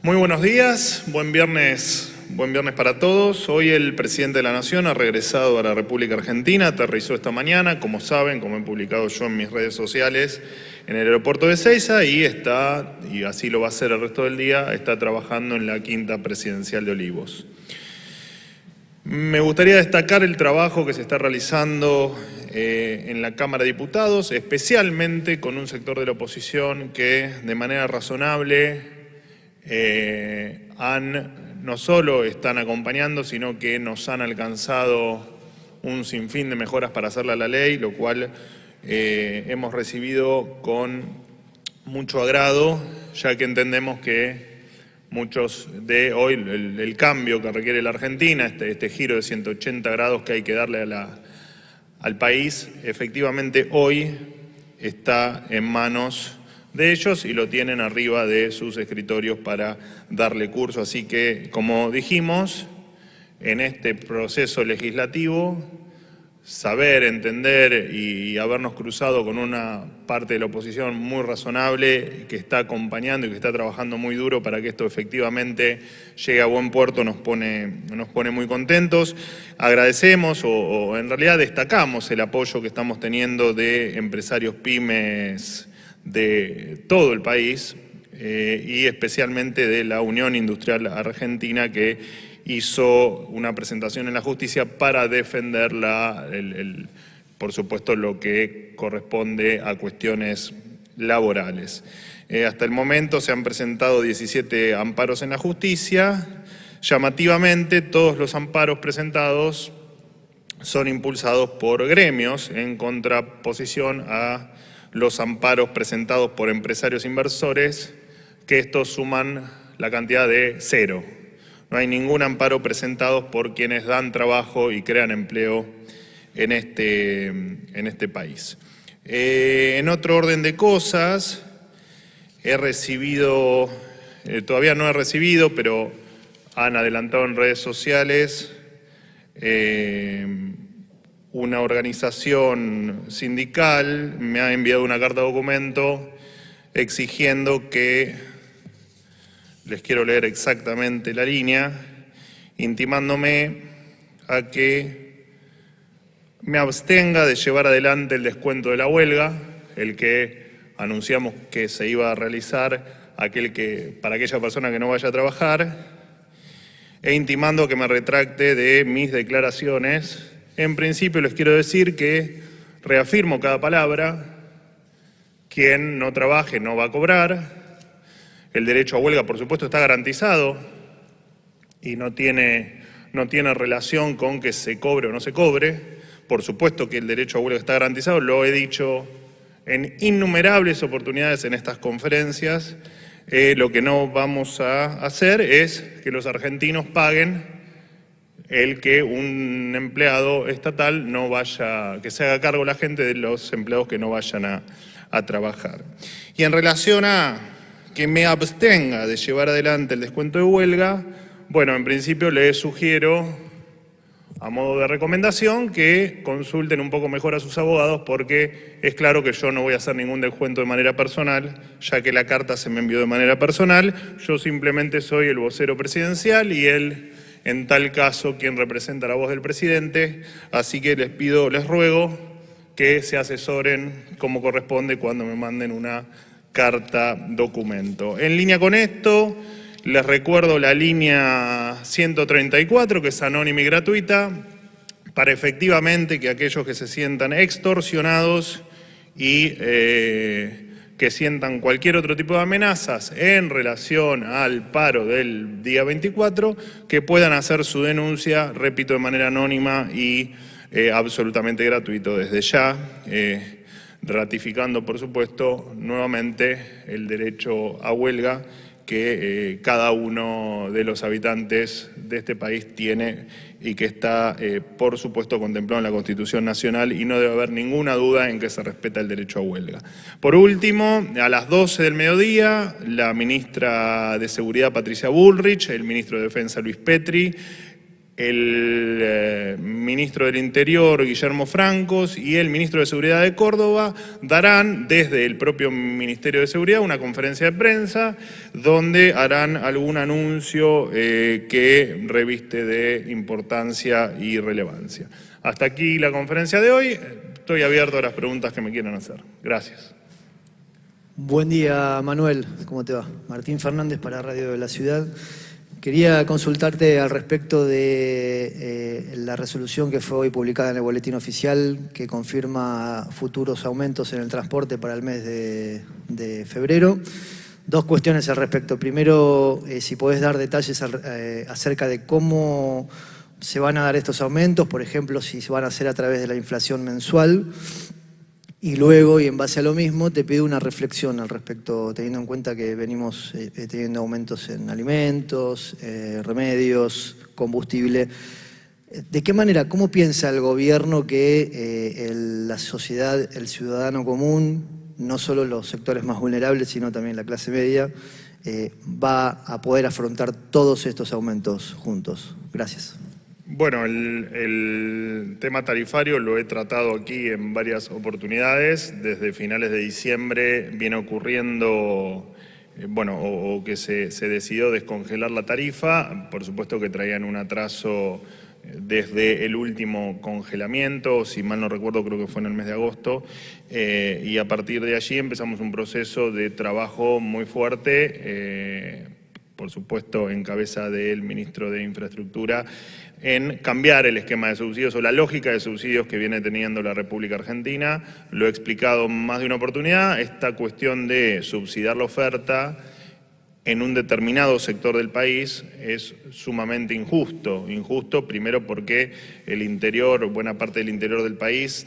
Muy buenos días, buen viernes para todos. Hoy el presidente de la Nación ha regresado a la República Argentina, aterrizó esta mañana, como saben, como he publicado yo en mis redes sociales, en el aeropuerto de Ezeiza y así lo va a hacer el resto del día, está trabajando en la quinta presidencial de Olivos. Me gustaría destacar el trabajo que se está realizando en la Cámara de Diputados, especialmente con un sector de la oposición que de manera razonable no solo están acompañando, sino que nos han alcanzado un sinfín de mejoras para hacerla a la ley, lo cual hemos recibido con mucho agrado, ya que entendemos que muchos de hoy, el cambio que requiere la Argentina, este giro de 180 grados que hay que darle al país, efectivamente hoy está en manos de ellos y lo tienen arriba de sus escritorios para darle curso. Así que, como dijimos, en este proceso legislativo, saber, entender y habernos cruzado con una parte de la oposición muy razonable que está acompañando y que está trabajando muy duro para que esto efectivamente llegue a buen puerto nos pone muy contentos. Agradecemos o en realidad destacamos el apoyo que estamos teniendo de empresarios pymes de todo el país y especialmente de la Unión Industrial Argentina, que hizo una presentación en la justicia para defender por supuesto, lo que corresponde a cuestiones laborales. Hasta el momento se han presentado 17 amparos en la justicia. Llamativamente, todos los amparos presentados son impulsados por gremios en contraposición a los amparos presentados por empresarios inversores, que estos suman la cantidad de 0. No hay ningún amparo presentado por quienes dan trabajo y crean empleo en este país. En otro orden de cosas, todavía no he recibido, pero han adelantado en redes sociales, una organización sindical me ha enviado una carta documento exigiendo que, les quiero leer exactamente la línea, intimándome a que me abstenga de llevar adelante el descuento de la huelga, el que anunciamos que se iba a realizar para aquella persona que no vaya a trabajar, e intimando que me retracte de mis declaraciones. En principio les quiero decir que reafirmo cada palabra: quien no trabaje no va a cobrar. El derecho a huelga, por supuesto, está garantizado y no tiene relación con que se cobre o no se cobre. Por supuesto que el derecho a huelga está garantizado, lo he dicho en innumerables oportunidades en estas conferencias. Lo que no vamos a hacer es que los argentinos paguen el que un empleado estatal que se haga cargo la gente de los empleados que no vayan a trabajar. Y en relación a que me abstenga de llevar adelante el descuento de huelga, bueno, en principio les sugiero, a modo de recomendación, que consulten un poco mejor a sus abogados, porque es claro que yo no voy a hacer ningún descuento de manera personal, ya que la carta se me envió de manera personal. Yo simplemente soy el vocero presidencial y él, en tal caso, quien representa la voz del presidente, así que les ruego que se asesoren como corresponde cuando me manden una carta documento. En línea con esto, les recuerdo la línea 134, que es anónima y gratuita, para efectivamente que aquellos que se sientan extorsionados y que sientan cualquier otro tipo de amenazas en relación al paro del día 24, que puedan hacer su denuncia, repito, de manera anónima y absolutamente gratuito desde ya, ratificando, por supuesto, nuevamente el derecho a huelga que cada uno de los habitantes de este país tiene y que está, por supuesto, contemplado en la Constitución Nacional, y no debe haber ninguna duda en que se respeta el derecho a huelga. Por último, a las 12 del mediodía, la ministra de Seguridad, Patricia Bullrich, el ministro de Defensa, Luis Petri, el ministro del Interior, Guillermo Francos, y el ministro de Seguridad de Córdoba darán desde el propio Ministerio de Seguridad una conferencia de prensa donde harán algún anuncio que reviste de importancia y relevancia. Hasta aquí la conferencia de hoy. Estoy abierto a las preguntas que me quieran hacer. Gracias. Buen día, Manuel. ¿Cómo te va? Martín Fernández para Radio de la Ciudad. Quería consultarte al respecto de la resolución que fue hoy publicada en el Boletín Oficial que confirma futuros aumentos en el transporte para el mes de febrero. Dos cuestiones al respecto. Primero, si podés dar detalles acerca de cómo se van a dar estos aumentos, por ejemplo, si se van a hacer a través de la inflación mensual. Y luego, y en base a lo mismo, te pido una reflexión al respecto, teniendo en cuenta que venimos teniendo aumentos en alimentos, remedios, combustible. ¿De qué manera, cómo piensa el gobierno que la sociedad, el ciudadano común, no solo los sectores más vulnerables, sino también la clase media, va a poder afrontar todos estos aumentos juntos? Gracias. Bueno, el tema tarifario lo he tratado aquí en varias oportunidades. Desde finales de diciembre viene ocurriendo, o que se decidió descongelar la tarifa. Por supuesto que traían un atraso desde el último congelamiento, si mal no recuerdo creo que fue en el mes de agosto, y a partir de allí empezamos un proceso de trabajo muy fuerte, por supuesto en cabeza del ministro de Infraestructura, en cambiar el esquema de subsidios o la lógica de subsidios que viene teniendo la República Argentina. Lo he explicado más de una oportunidad, esta cuestión de subsidiar la oferta en un determinado sector del país es sumamente injusto. Injusto primero porque el interior, buena parte del interior del país,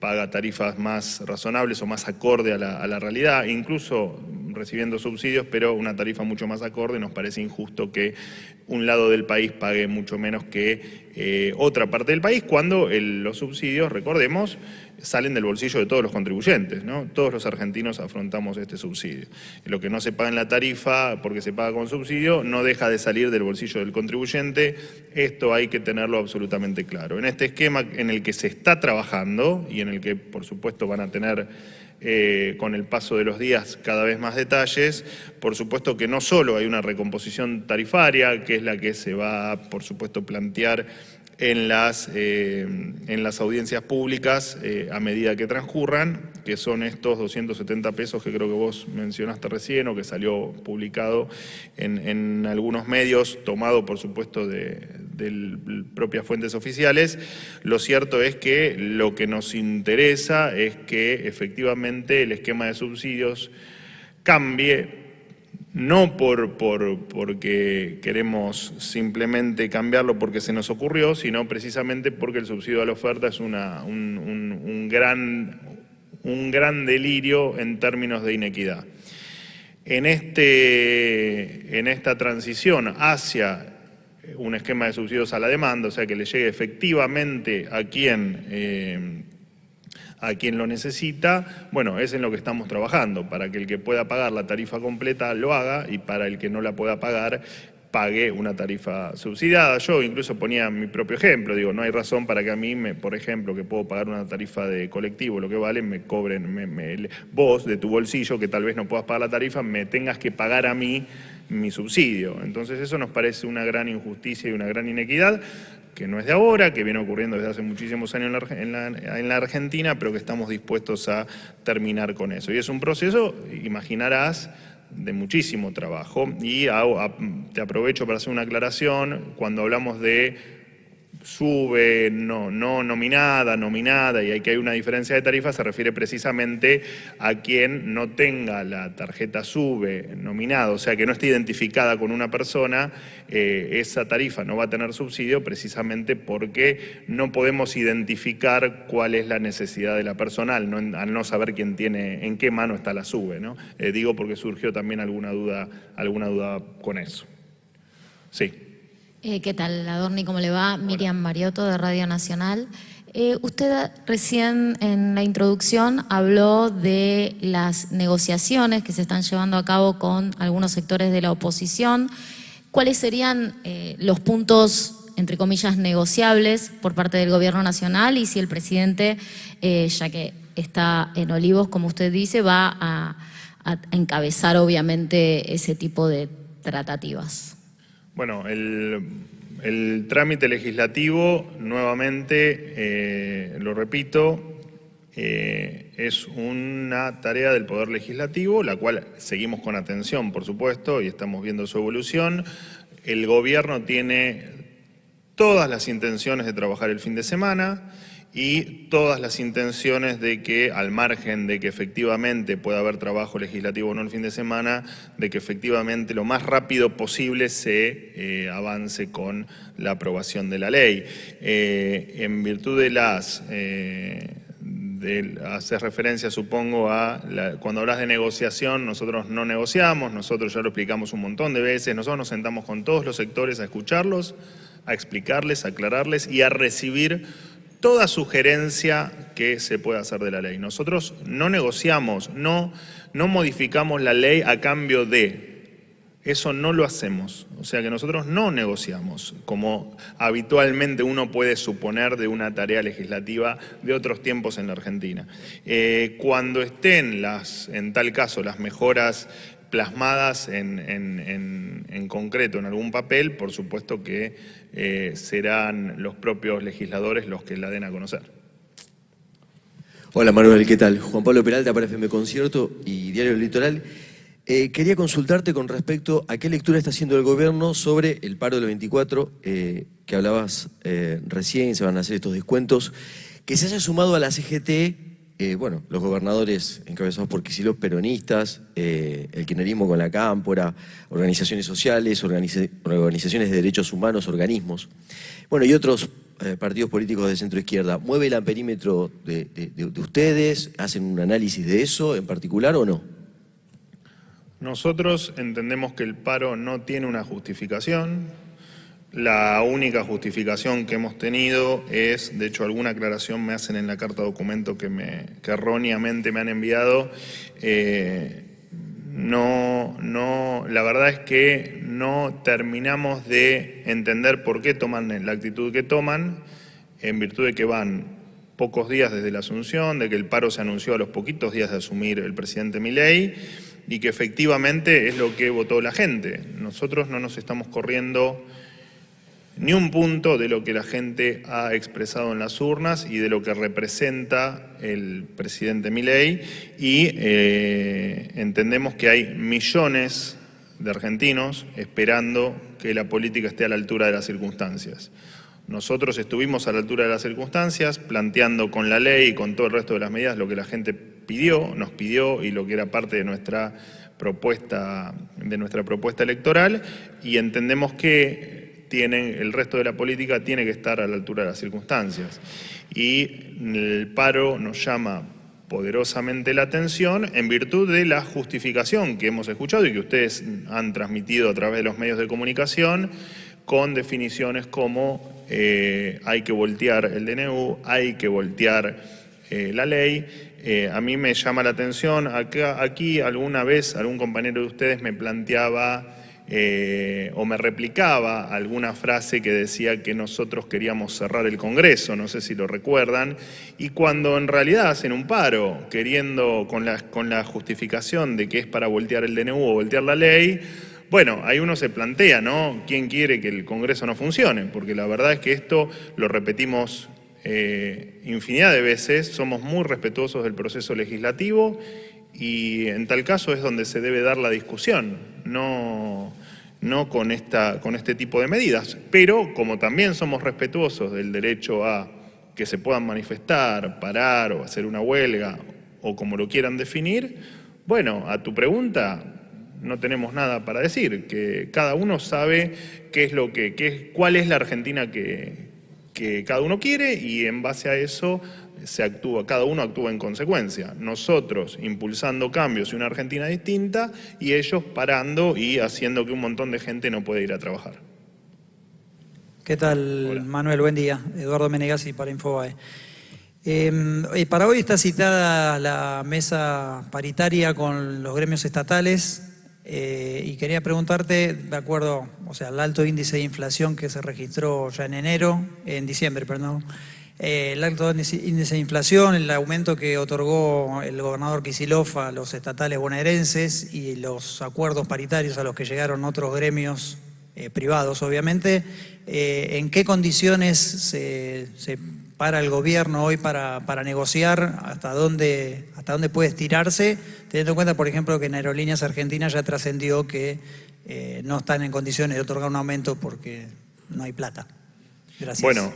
paga tarifas más razonables o más acorde a la realidad, incluso recibiendo subsidios, pero una tarifa mucho más acorde. Nos parece injusto que un lado del país pague mucho menos que otra parte del país, cuando los subsidios, recordemos, salen del bolsillo de todos los contribuyentes, ¿no? Todos los argentinos afrontamos este subsidio. Lo que no se paga en la tarifa, porque se paga con subsidio, no deja de salir del bolsillo del contribuyente. Esto hay que tenerlo absolutamente claro. En este esquema en el que se está trabajando y en el que, por supuesto, van a tener con el paso de los días cada vez más detalles, por supuesto que no solo hay una recomposición tarifaria, que es la que se va, por supuesto, plantear en las audiencias públicas a medida que transcurran, que son estos 270 pesos que creo que vos mencionaste recién o que salió publicado en algunos medios, tomado por supuesto de propias fuentes oficiales. Lo cierto es que lo que nos interesa es que efectivamente el esquema de subsidios cambie, no porque queremos simplemente cambiarlo porque se nos ocurrió, sino precisamente porque el subsidio a la oferta es un gran delirio en términos de inequidad. En esta transición hacia un esquema de subsidios a la demanda, o sea que le llegue efectivamente a quien lo necesita, bueno, es en lo que estamos trabajando, para que el que pueda pagar la tarifa completa lo haga y para el que no la pueda pagar, pague una tarifa subsidiada. Yo incluso ponía mi propio ejemplo, digo, no hay razón para que a mí, por ejemplo, que puedo pagar una tarifa de colectivo, lo que vale, me cobren, vos de tu bolsillo, que tal vez no puedas pagar la tarifa, me tengas que pagar a mí mi subsidio. Entonces eso nos parece una gran injusticia y una gran inequidad, que no es de ahora, que viene ocurriendo desde hace muchísimos años en la Argentina, pero que estamos dispuestos a terminar con eso. Y es un proceso, imaginarás, de muchísimo trabajo. Y te aprovecho para hacer una aclaración. Cuando hablamos de sube, no nominada, y hay que hay una diferencia de tarifa, se refiere precisamente a quien no tenga la tarjeta sube nominada, o sea que no esté identificada con una persona, esa tarifa no va a tener subsidio precisamente porque no podemos identificar cuál es la necesidad de la persona al no saber quién tiene, en qué mano está la sube, ¿no? Digo porque surgió también alguna duda con eso. Sí. ¿Qué tal, Adorni? ¿Cómo le va? Hola. Miriam Mariotto, de Radio Nacional. Usted recién en la introducción habló de las negociaciones que se están llevando a cabo con algunos sectores de la oposición. ¿Cuáles serían los puntos entre comillas, negociables por parte del Gobierno Nacional y si el presidente, ya que está en Olivos, como usted dice, va a encabezar obviamente ese tipo de tratativas. Bueno, el trámite legislativo, nuevamente, lo repito, es una tarea del Poder Legislativo, la cual seguimos con atención, por supuesto, y estamos viendo su evolución. El Gobierno tiene todas las intenciones de trabajar el fin de semana y todas las intenciones de que, al margen de que efectivamente pueda haber trabajo legislativo o no el fin de semana, de que efectivamente lo más rápido posible se avance con la aprobación de la ley. En virtud de hacer referencia, supongo, cuando hablas de negociación, nosotros no negociamos, nosotros ya lo explicamos un montón de veces, nosotros nos sentamos con todos los sectores a escucharlos, a explicarles, a aclararles y a recibir toda sugerencia que se pueda hacer de la ley. Nosotros no negociamos, no modificamos la ley a cambio de. Eso no lo hacemos. O sea que nosotros no negociamos, como habitualmente uno puede suponer de una tarea legislativa de otros tiempos en la Argentina. Cuando estén en tal caso, las mejoras plasmadas en concreto en algún papel, por supuesto que serán los propios legisladores los que la den a conocer. Hola Manuel, ¿qué tal? Juan Pablo Peralta para FM Concierto y Diario del Litoral. Quería consultarte con respecto a qué lectura está haciendo el gobierno sobre el paro del 24, que hablabas recién, se van a hacer estos descuentos, que se haya sumado a la CGT, bueno, los gobernadores encabezados por Kicillof peronistas, el kirchnerismo con la Cámpora, organizaciones sociales, organizaciones de derechos humanos, organismos, bueno, y otros partidos políticos de centro izquierda. ¿Mueve el amperímetro de ustedes? ¿Hacen un análisis de eso en particular o no? Nosotros entendemos que el paro no tiene una justificación. La única justificación que hemos tenido es, de hecho alguna aclaración me hacen en la carta documento que erróneamente me han enviado. La verdad es que no terminamos de entender por qué toman la actitud que toman, en virtud de que van pocos días desde la asunción, de que el paro se anunció a los poquitos días de asumir el presidente Milei, y que efectivamente es lo que votó la gente. Nosotros no nos estamos corriendo ni un punto de lo que la gente ha expresado en las urnas y de lo que representa el presidente Milei, y entendemos que hay millones de argentinos esperando que la política esté a la altura de las circunstancias. Nosotros estuvimos a la altura de las circunstancias, planteando con la ley y con todo el resto de las medidas lo que la gente nos pidió y lo que era parte de nuestra propuesta electoral, y entendemos que el resto de la política tiene que estar a la altura de las circunstancias. Y el paro nos llama poderosamente la atención en virtud de la justificación que hemos escuchado y que ustedes han transmitido a través de los medios de comunicación, con definiciones como hay que voltear el DNU, hay que voltear la ley. A mí me llama la atención, aquí alguna vez algún compañero de ustedes me planteaba o me replicaba alguna frase que decía que nosotros queríamos cerrar el Congreso, no sé si lo recuerdan, y cuando en realidad hacen un paro queriendo con la justificación de que es para voltear el DNU o voltear la ley. Bueno, ahí uno se plantea, ¿no? ¿Quién quiere que el Congreso no funcione? Porque la verdad es que esto lo repetimos infinidad de veces, somos muy respetuosos del proceso legislativo y en tal caso es donde se debe dar la discusión, no con este tipo de medidas. Pero como también somos respetuosos del derecho a que se puedan manifestar, parar o hacer una huelga o como lo quieran definir, bueno, a tu pregunta no tenemos nada para decir, que cada uno sabe cuál es la Argentina que cada uno quiere y en base a eso cada uno actúa en consecuencia. Nosotros impulsando cambios y una Argentina distinta y ellos parando y haciendo que un montón de gente no puede ir a trabajar. ¿Qué tal, Hola. Manuel? Buen día. Eduardo Menegazzi para Infobae. Para hoy está citada la mesa paritaria con los gremios estatales Y quería preguntarte, de acuerdo, o sea, el alto índice de inflación que se registró ya en diciembre, perdón, el alto índice de inflación, el aumento que otorgó el gobernador Kicillof a los estatales bonaerenses y los acuerdos paritarios a los que llegaron otros gremios privados, obviamente, ¿en qué condiciones se para el gobierno hoy para negociar? ¿Hasta dónde puede estirarse? Teniendo en cuenta, por ejemplo, que en Aerolíneas Argentinas ya trascendió que no están en condiciones de otorgar un aumento porque no hay plata. Gracias. Bueno,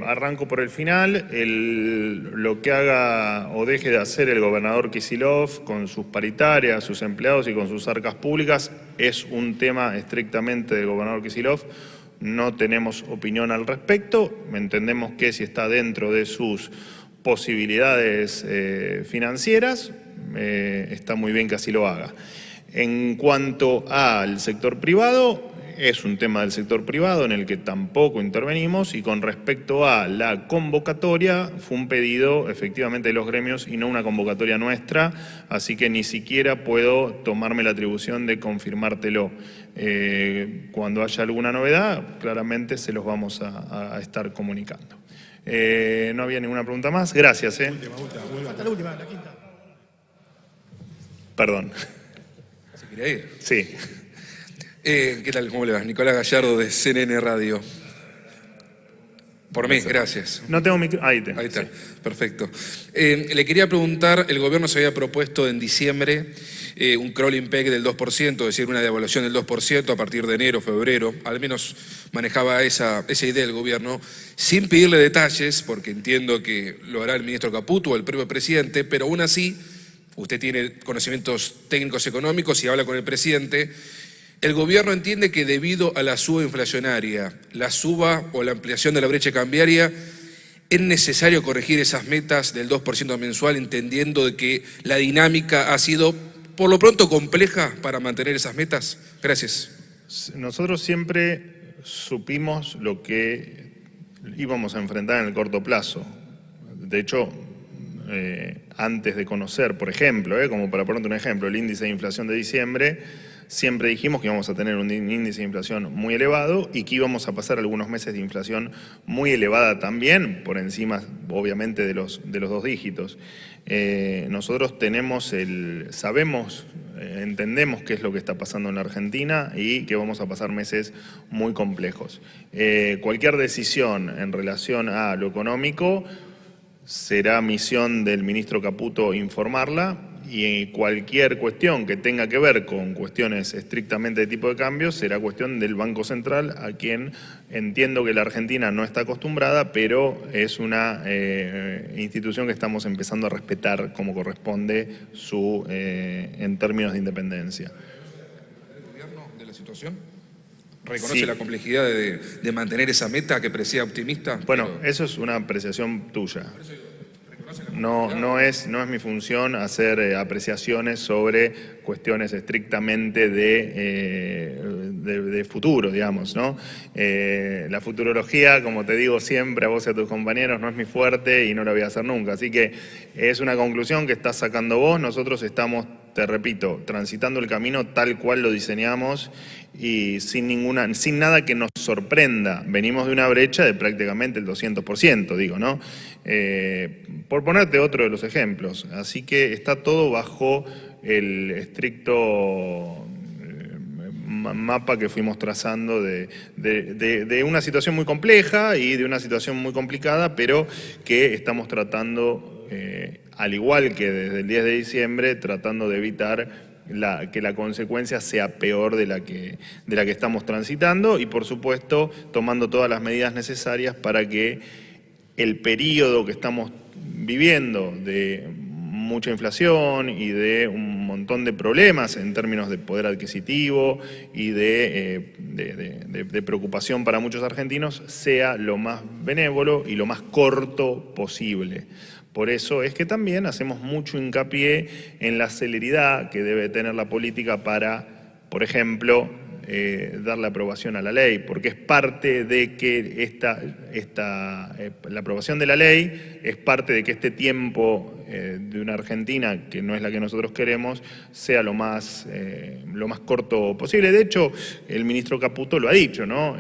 arranco por el final. Lo que haga o deje de hacer el gobernador Kicillof con sus paritarias, sus empleados y con sus arcas públicas es un tema estrictamente del gobernador Kicillof. No tenemos opinión al respecto. Entendemos que si está dentro de sus posibilidades financieras, está muy bien que así lo haga. En cuanto al sector privado, es un tema del sector privado en el que tampoco intervenimos, y con respecto a la convocatoria, fue un pedido efectivamente de los gremios y no una convocatoria nuestra, así que ni siquiera puedo tomarme la atribución de confirmártelo. Cuando haya alguna novedad, claramente se los vamos a estar comunicando. No había ninguna pregunta más. Gracias. Hasta la última, la quinta. Perdón. ¿Se quiere ir? Sí. ¿Qué tal? ¿Cómo le va? Nicolás Gallardo de CNN Radio. Por mí, gracias. No tengo micro. Ahí está, sí. Perfecto. Le quería preguntar, el gobierno se había propuesto en diciembre un crawling peg del 2%, es decir, una devaluación del 2% a partir de enero, febrero, al menos manejaba esa idea el gobierno, sin pedirle detalles, porque entiendo que lo hará el ministro Caputo o el propio presidente, pero aún así, usted tiene conocimientos técnicos económicos y habla con el presidente. El gobierno entiende que debido a la suba inflacionaria, la suba o la ampliación de la brecha cambiaria, es necesario corregir esas metas del 2% mensual, entendiendo de que la dinámica ha sido, por lo pronto, compleja para mantener esas metas. Gracias. Nosotros siempre supimos lo que íbamos a enfrentar en el corto plazo. De hecho, antes de conocer, por ejemplo, como para ponerte un ejemplo, el índice de inflación de diciembre, siempre dijimos que íbamos a tener un índice de inflación muy elevado y que íbamos a pasar algunos meses de inflación muy elevada también, por encima, obviamente, de los 2 dígitos. Nosotros sabemos, entendemos qué es lo que está pasando en la Argentina y que vamos a pasar meses muy complejos. Cualquier decisión en relación a lo económico será misión del ministro Caputo informarla, y cualquier cuestión que tenga que ver con cuestiones estrictamente de tipo de cambio será cuestión del Banco Central, a quien entiendo que la Argentina no está acostumbrada, pero es una institución que estamos empezando a respetar como corresponde en términos de independencia. ¿El gobierno de la situación reconoce Sí. la complejidad de mantener esa meta que parecía optimista? Bueno, eso es una apreciación tuya. No es mi función hacer apreciaciones sobre cuestiones estrictamente de futuro, digamos, ¿no? La futurología, como te digo siempre a vos y a tus compañeros, no es mi fuerte y no la voy a hacer nunca. Así que es una conclusión que estás sacando vos. Nosotros estamos, te repito, transitando el camino tal cual lo diseñamos y sin nada que nos sorprenda. Venimos de una brecha de prácticamente el 200%, digo, ¿no? Por ponerte otro de los ejemplos. Así que está todo bajo el estricto mapa que fuimos trazando de una situación muy compleja y de una situación muy complicada, pero que estamos tratando, al igual que desde el 10 de diciembre, tratando de evitar que la consecuencia sea peor de la que estamos transitando, y por supuesto tomando todas las medidas necesarias para que el periodo que estamos viviendo de mucha inflación y de un montón de problemas en términos de poder adquisitivo y de preocupación para muchos argentinos sea lo más benévolo y lo más corto posible. Por eso es que también hacemos mucho hincapié en la celeridad que debe tener la política para, por ejemplo, dar la aprobación a la ley, porque es parte de que la aprobación de la ley es parte de que este tiempo de una Argentina, que no es la que nosotros queremos, sea lo más corto posible. De hecho, el ministro Caputo lo ha dicho, ¿no?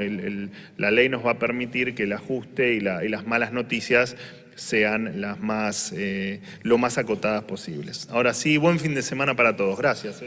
La ley nos va a permitir que el ajuste y las malas noticias sean lo más acotadas posibles. Ahora sí, buen fin de semana para todos. Gracias.